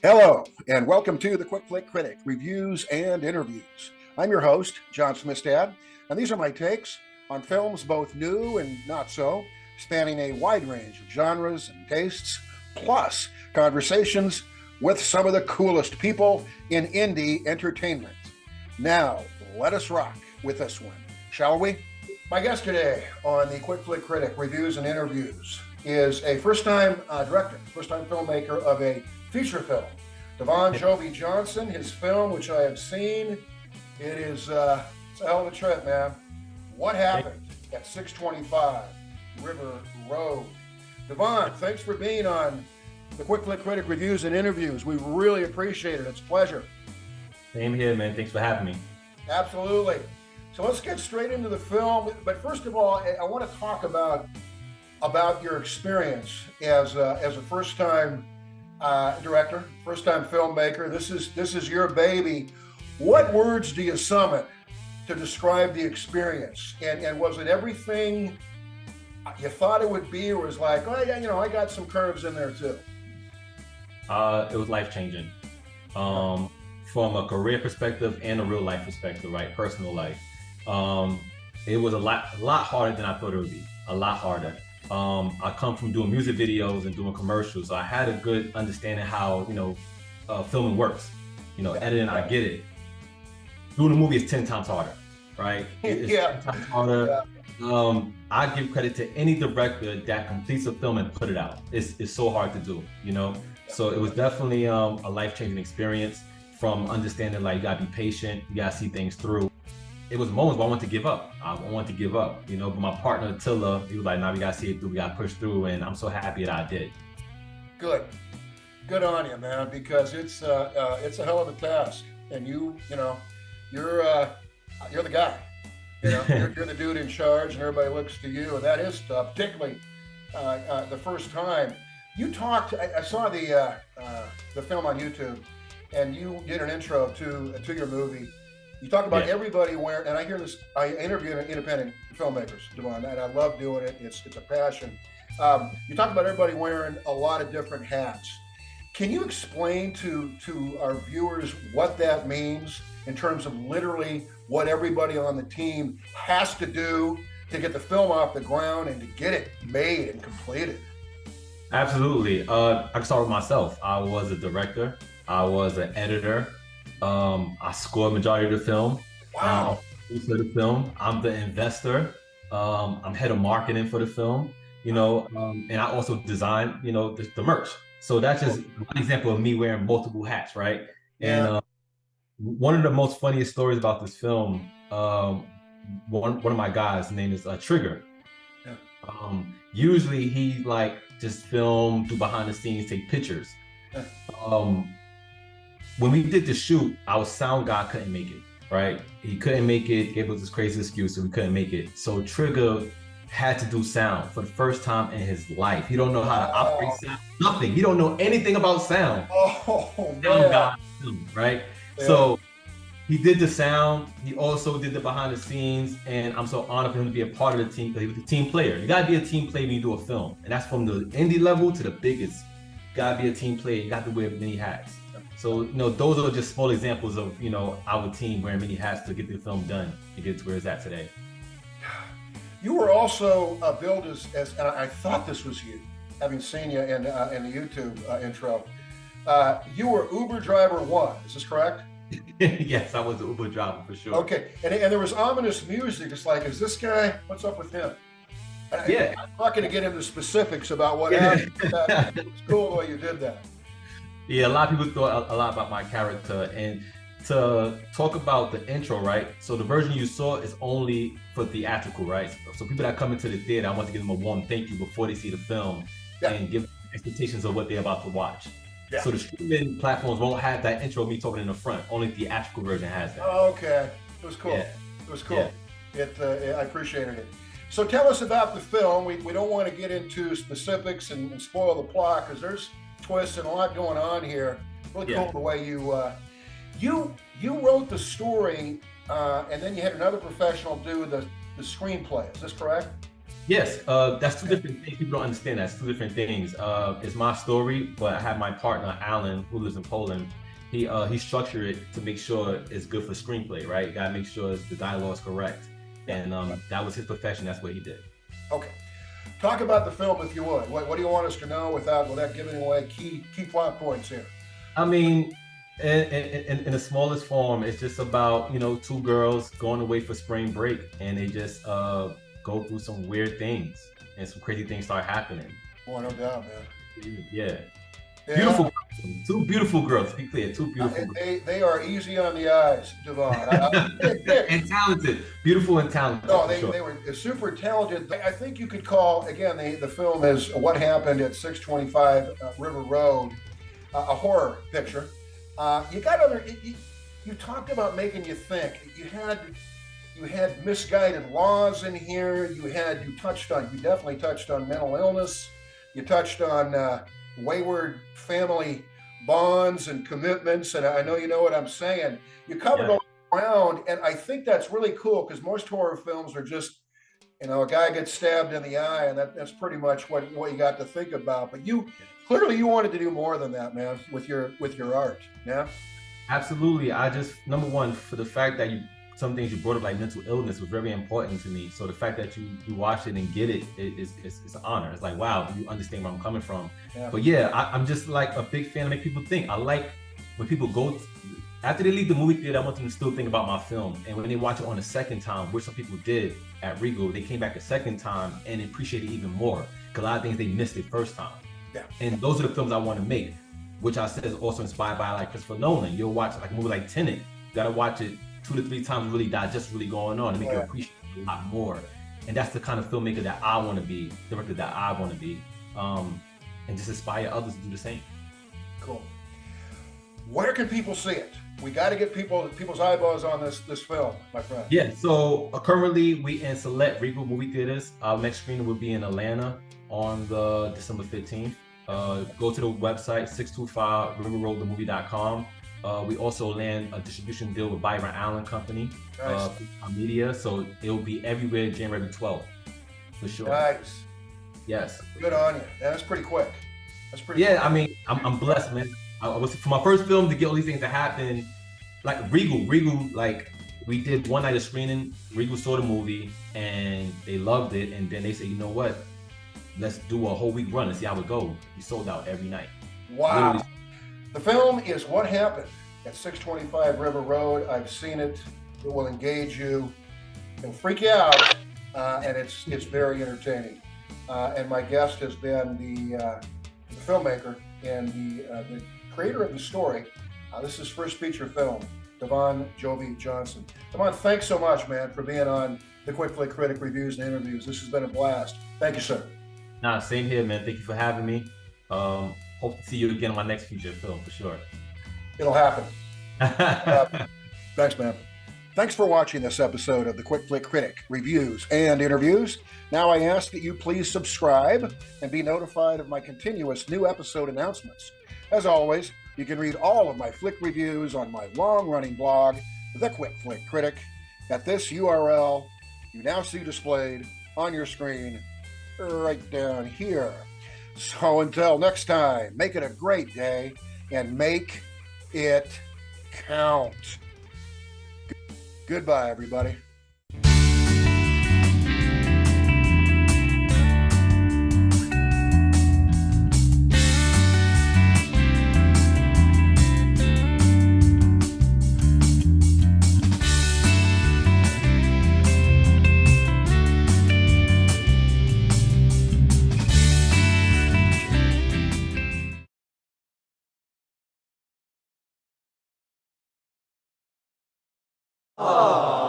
Hello, and welcome to the Quick Flick Critic Reviews and Interviews. I'm your host, John Smistad, and these are my takes on films both new and not so, spanning a wide range of genres and tastes, plus conversations with some of the coolest people in indie entertainment. Now, let us rock with this one, shall we? My guest today on the Quick Flick Critic Reviews and Interviews is a first-time director, first-time filmmaker of a feature film, DEVON JOVI JOHNSON. His film, which I have seen, it's a hell of a trip, man. What happened at 625 River Road? DEVON, thanks for being on the Quick Flick Critic Reviews and Interviews. We really appreciate it. It's a pleasure. Same here, man. Thanks for having me. Absolutely. So let's get straight into the film. But first of all, I want to talk about your experience as a first-time director, first-time filmmaker. This is your baby. What words do you summon to describe the experience? And was it everything you thought it would be, or was like, oh yeah, I got some curves in there too? It was life-changing, from a career perspective and a real life perspective, right? Personal life. It was a lot harder than I thought it would be. A lot harder. I come from doing music videos and doing commercials, so I had a good understanding how filming works. Editing, I get it. Doing a movie is 10 times harder, right? It's 10 times harder. I give credit to any director that completes a film and put it out. It's so hard to do, So it was definitely a life-changing experience, from understanding like you gotta be patient, you gotta see things through. It was moments where I wanted to give up. But my partner, Attila, he was like, nah, we gotta see it through, we gotta push through, and I'm so happy that I did. Good on you, man, because it's a hell of a task, and you're the guy. You're the dude in charge, and everybody looks to you, and that is tough, particularly the first time. You talked. I saw the film on YouTube, and you did an intro to your movie. You talk about everybody wearing, and I hear this. I interview independent filmmakers, DEVON, and I love doing it. It's a passion. You talk about everybody wearing a lot of different hats. Can you explain to our viewers what that means in terms of literally what everybody on the team has to do to get the film off the ground and to get it made and completed? Absolutely. I can start with myself. I was a director. I was an editor. I scored majority of the film. Wow. For the film, I'm the investor. I'm head of marketing for the film. And I also design, the merch. So that's just one example of me wearing multiple hats, right? Yeah. And one of the most funniest stories about this film, one of my guys, his name is Trigger. Yeah. Usually he just film, do behind the scenes, take pictures. Yeah. When we did the shoot, our sound guy couldn't make it, right? He couldn't make it, gave us this crazy excuse, so we couldn't make it. So Trigger had to do sound for the first time in his life. He don't know how to operate sound, nothing. He don't know anything about sound. Oh, sound guy, right? Yeah. So he did the sound. He also did the behind the scenes, and I'm so honored for him to be a part of the team, because he was a team player. You gotta be a team player when you do a film, and that's from the indie level to the biggest. You gotta be a team player. You got to wear many hats. So, those are just small examples of, our team wearing many hats to get the film done and get to where it's at today. You were also billed as, and I thought this was you, having seen you in the YouTube intro. You were Uber driver 1, is this correct? Yes, I was the Uber driver for sure. Okay, and there was ominous music. It's like, is this guy, what's up with him? Yeah. I'm not going to get into specifics about what happened. It's cool the way you did that. Yeah, a lot of people thought a lot about my character. And to talk about the intro, right? So the version you saw is only for theatrical, right? So people that come into the theater, I want to give them a warm thank you before they see the film, and give expectations of what they're about to watch. Yeah. So the streaming platforms won't have that intro of me talking in the front. Only the theatrical version has that. Oh, okay. It was cool. Yeah. It was cool. Yeah. I appreciated it. So tell us about the film. We don't want to get into specifics and spoil the plot, because there's twists and a lot going on here. Really cool the way you wrote the story, and then you had another professional do the screenplay. Is this correct? Yes, that's two different things. People don't understand that. It's two different things. It's my story, but I have my partner, Alan, who lives in Poland. He structured it to make sure it's good for screenplay, right? You gotta make sure the dialogue is correct. And that was his profession. That's what he did. Okay. Talk about the film if you would. What do you want us to know without giving away key plot points here? I mean, in the smallest form, it's just about, you know, two girls going away for spring break, and they just go through some weird things, and some crazy things start happening. Boy, no doubt, man. Yeah. Beautiful girls. Two beautiful girls. Be clear, two beautiful girls. They are easy on the eyes, Devon. And talented. Beautiful and talented. No, they were super talented. I think you could call, again, the film is What Happened at 625 River Road, a horror picture. You talked about making you think. You had misguided laws in here. You definitely touched on mental illness. You touched on wayward family bonds and commitments, and I know you know what I'm saying. You covered all around, and I think that's really cool, because most horror films are just, you know, a guy gets stabbed in the eye, and that's pretty much what you got to think about. But you clearly wanted to do more than that, man, with your art. Yeah, absolutely. I just, number one, for the fact that some things you brought up, like mental illness, was very important to me. So the fact that you watch it and get it's an honor. It's like, wow, you understand where I'm coming from. Yeah. But yeah, I'm just like a big fan of making people think. I like when people go, after they leave the movie theater, I want them to still think about my film. And when they watch it on a second time, which some people did at Regal, they came back a second time and appreciated it even more, because a lot of things they missed the first time. Yeah. And those are the films I want to make, which I said is also inspired by like Christopher Nolan. You'll watch like a movie like Tenet, you gotta watch it 2 to 3 times, really digest what's really going on and make you appreciate it a lot more. And that's the kind of filmmaker that I want to be, director that I want to be, and just inspire others to do the same. Cool. Where can people see it? We got to get people's eyeballs on this film, my friend. Yeah. So currently we in select Regal movie theaters. Our next screening will be in Atlanta on the December 15th. Go to the website 625riverroadthemovie.com. We also land a distribution deal with Byron Allen Company, nice. Media, so it'll be everywhere January 12th, for sure. Nice. Yes. Good on you. Yeah, that's pretty quick. That's pretty. Yeah, quick. I mean, I'm blessed, man. I was, for my first film to get all these things to happen, like Regal, like we did one night of screening. Regal saw the movie and they loved it, and then they said, you know what? Let's do a whole week run and see how it goes. We sold out every night. Wow. Literally. The film is What Happened at 625 River Road. I've seen it. It will engage you. It'll freak you out, and it's very entertaining. And my guest has been the filmmaker and the creator of the story. This is his first feature film, DEVON JOVI JOHNSON. DEVON, thanks so much, man, for being on the Quick Flick Critic Reviews and Interviews. This has been a blast. Thank you, sir. Nah, same here, man. Thank you for having me. Hope to see you again on my next feature film, for sure. It'll happen. Thanks, man. Thanks for watching this episode of the Quick Flick Critic Reviews and Interviews. Now I ask that you please subscribe and be notified of my continuous new episode announcements. As always, you can read all of my flick reviews on my long-running blog, The Quick Flick Critic, at this URL you now see displayed on your screen right down here. So until next time, make it a great day and make it count. Goodbye, everybody. Aww.